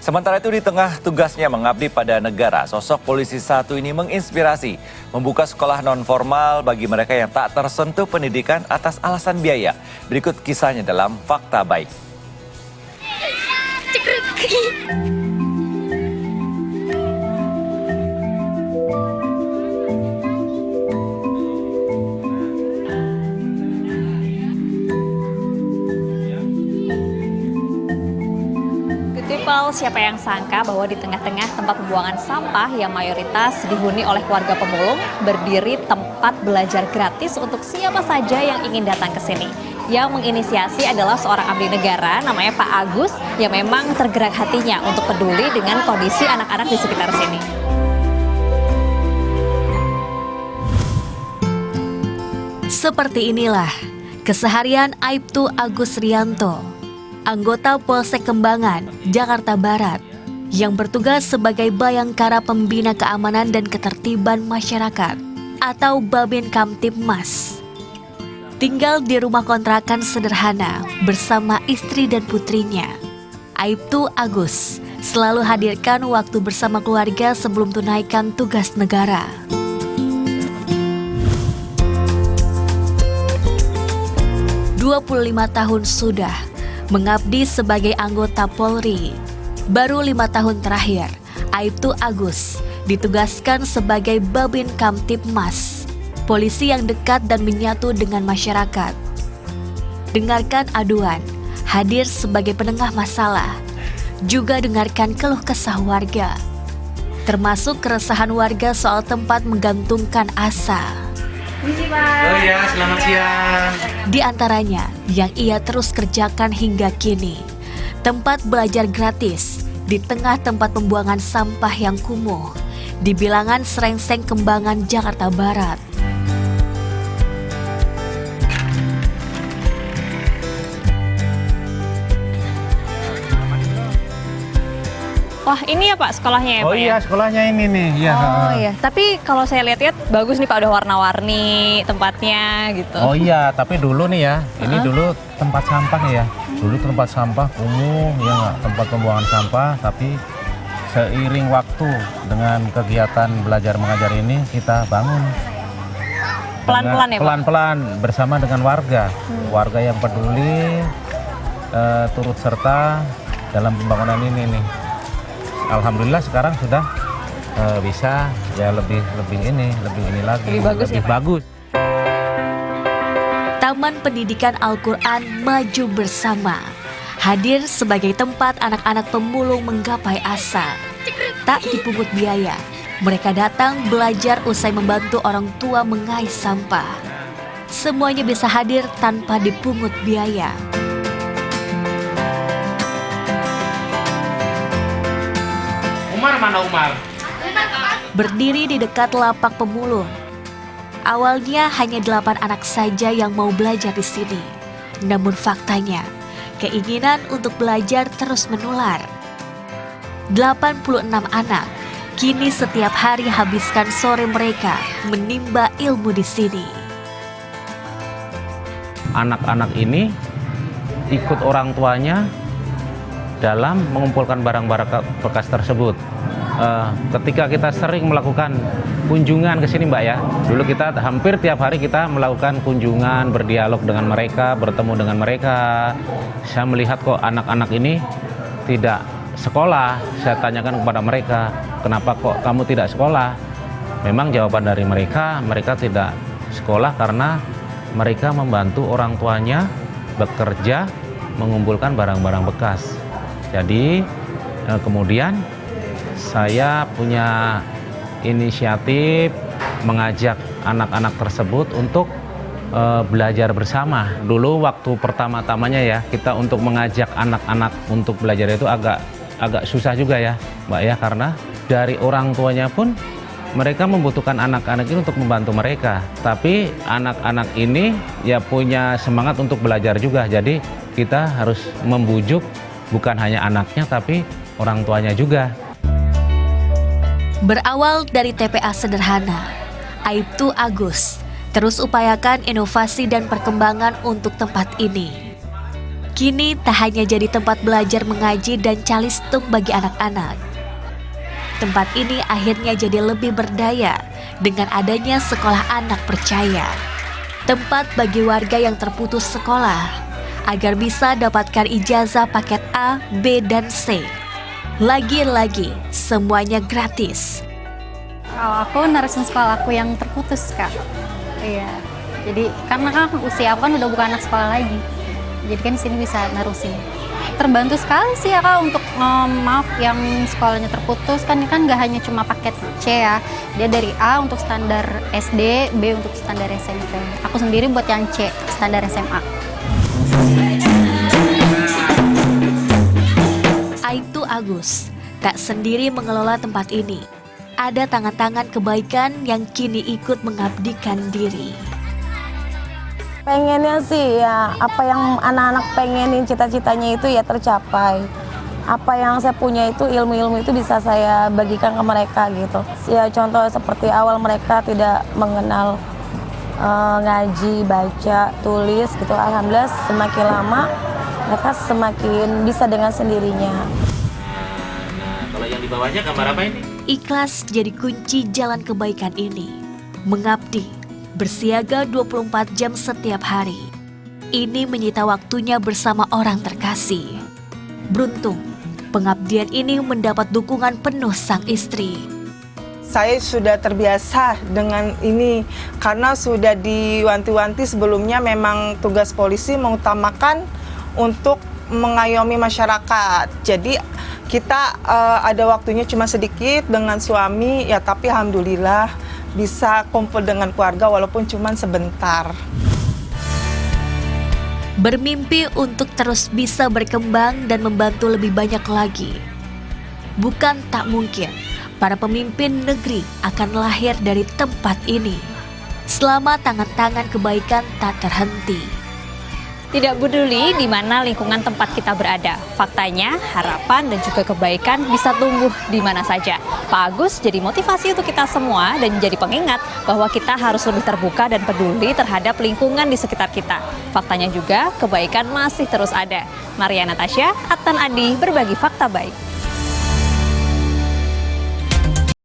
Sementara itu di tengah tugasnya mengabdi pada negara, sosok polisi satu ini menginspirasi membuka sekolah non-formal bagi mereka yang tak tersentuh pendidikan atas alasan biaya. Berikut kisahnya dalam Fakta Baik. Siapa yang sangka bahwa di tengah-tengah tempat pembuangan sampah yang mayoritas dihuni oleh keluarga pemulung, berdiri tempat belajar gratis untuk siapa saja yang ingin datang ke sini. Yang menginisiasi adalah seorang abdi negara, namanya Pak Agus, yang memang tergerak hatinya untuk peduli dengan kondisi anak-anak di sekitar sini. Seperti inilah keseharian Aibtu Agus Rianto, anggota Polsek Kembangan, Jakarta Barat, yang bertugas sebagai Bayangkara Pembina Keamanan dan Ketertiban Masyarakat atau Babin Kamtibmas. Tinggal di rumah kontrakan sederhana bersama istri dan putrinya. Aibtu Agus selalu hadirkan waktu bersama keluarga sebelum tunaikan tugas negara. "25 tahun sudah mengabdi sebagai anggota Polri. Baru 5 tahun terakhir, Aibtu Agus ditugaskan sebagai Babin Kamtibmas, polisi yang dekat dan menyatu dengan masyarakat. Dengarkan aduan, hadir sebagai penengah masalah, juga dengarkan keluh kesah warga, termasuk keresahan warga soal tempat menggantungkan asa. Oh ya, selamat siang. Di antaranya yang ia terus kerjakan hingga kini, tempat belajar gratis di tengah tempat pembuangan sampah yang kumuh di bilangan Srengseng Kembangan, Jakarta Barat. Wah, ini ya Pak sekolahnya ya Pak? Oh iya, sekolahnya ini nih. Ya. Oh iya, tapi kalau saya lihat bagus nih Pak, udah warna-warni tempatnya gitu. Oh iya, tapi dulu nih ya, ini dulu tempat sampah nih ya. Dulu tempat sampah kumuh, ya nggak, tempat pembuangan sampah. Tapi seiring waktu dengan kegiatan belajar mengajar ini kita bangun. Pelan-pelan ya Pak? Pelan-pelan bersama dengan warga. Warga yang peduli, turut serta dalam pembangunan ini nih. Alhamdulillah sekarang sudah bisa ya lebih ini lagi, lebih bagus ya, Pak? bagus. Taman Pendidikan Al-Quran Maju Bersama hadir sebagai tempat anak-anak pemulung menggapai asa. Tak dipungut biaya, mereka datang belajar usai membantu orang tua mengais sampah. Semuanya bisa hadir tanpa dipungut biaya. Umar mana Umar? Berdiri di dekat lapak pemulung. Awalnya hanya 8 anak saja yang mau belajar di sini. Namun faktanya, keinginan untuk belajar terus menular. 86 anak kini setiap hari habiskan sore mereka menimba ilmu di sini. Anak-anak ini ikut orang tuanya dalam mengumpulkan barang-barang bekas tersebut. Ketika kita sering melakukan kunjungan ke sini Mbak ya, dulu kita hampir tiap hari kita melakukan kunjungan, berdialog dengan mereka, bertemu dengan mereka. Saya melihat kok anak-anak ini tidak sekolah. Saya tanyakan kepada mereka, kenapa kok kamu tidak sekolah? Memang jawaban dari mereka tidak sekolah karena mereka membantu orang tuanya bekerja mengumpulkan barang-barang bekas. Jadi kemudian saya punya inisiatif mengajak anak-anak tersebut untuk belajar bersama. Dulu waktu pertama-tamanya ya, kita untuk mengajak anak-anak untuk belajar itu agak susah juga ya Mbak ya, karena dari orang tuanya pun mereka membutuhkan anak-anak ini untuk membantu mereka. Tapi anak-anak ini ya punya semangat untuk belajar juga. Jadi kita harus membujuk bukan hanya anaknya tapi orang tuanya juga. Berawal dari TPA sederhana, Aibtu Agus terus upayakan inovasi dan perkembangan untuk tempat ini. kini tak hanya jadi tempat belajar mengaji dan calistung bagi anak-anak. Tempat ini akhirnya jadi lebih berdaya dengan adanya sekolah anak percaya. Tempat bagi warga yang terputus sekolah agar bisa dapatkan ijazah paket A, B, dan C. Lagi-lagi semuanya gratis. Kalau aku nerusin sekolah aku yang terputus, Kak. Iya. Jadi karena kan usia aku kan udah bukan anak sekolah lagi. Jadi kan di sini bisa nerusin. Terbantu sekali sih ya, Kak, untuk maaf yang sekolahnya terputus kan ini kan nggak hanya cuma paket C ya. Dia dari A untuk standar SD, B untuk standar SMP. Aku sendiri buat yang C, standar SMA. Aibtu Agus tak sendiri mengelola tempat ini. Ada tangan-tangan kebaikan yang kini ikut mengabdikan diri. Pengennya sih ya apa yang anak-anak pengenin, cita-citanya itu ya tercapai. Apa yang saya punya itu, ilmu-ilmu itu bisa saya bagikan ke mereka gitu. Ya contoh seperti awal mereka tidak mengenal ngaji, baca, tulis gitu. Alhamdulillah semakin lama mereka semakin bisa dengan sendirinya. Kalau yang di bawahnya gambar apa ini? Ikhlas jadi kunci jalan kebaikan ini. Mengabdi, bersiaga 24 jam setiap hari. Ini menyita waktunya bersama orang terkasih. Beruntung, pengabdian ini mendapat dukungan penuh sang istri. Saya sudah terbiasa dengan ini karena sudah diwanti-wanti sebelumnya memang tugas polisi mengutamakan untuk mengayomi masyarakat. Jadi kita ada waktunya cuma sedikit dengan suami ya, tapi alhamdulillah bisa kumpul dengan keluarga walaupun cuma sebentar. Bermimpi untuk terus bisa berkembang dan membantu lebih banyak lagi. Bukan tak mungkin para pemimpin negeri akan lahir dari tempat ini. Selama tangan-tangan kebaikan tak terhenti. Tidak peduli di mana lingkungan tempat kita berada, faktanya harapan dan juga kebaikan bisa tumbuh di mana saja. Pak Agus jadi motivasi untuk kita semua dan jadi pengingat bahwa kita harus lebih terbuka dan peduli terhadap lingkungan di sekitar kita. Faktanya juga kebaikan masih terus ada. Maria Natasha, Attan Adi, berbagi fakta baik.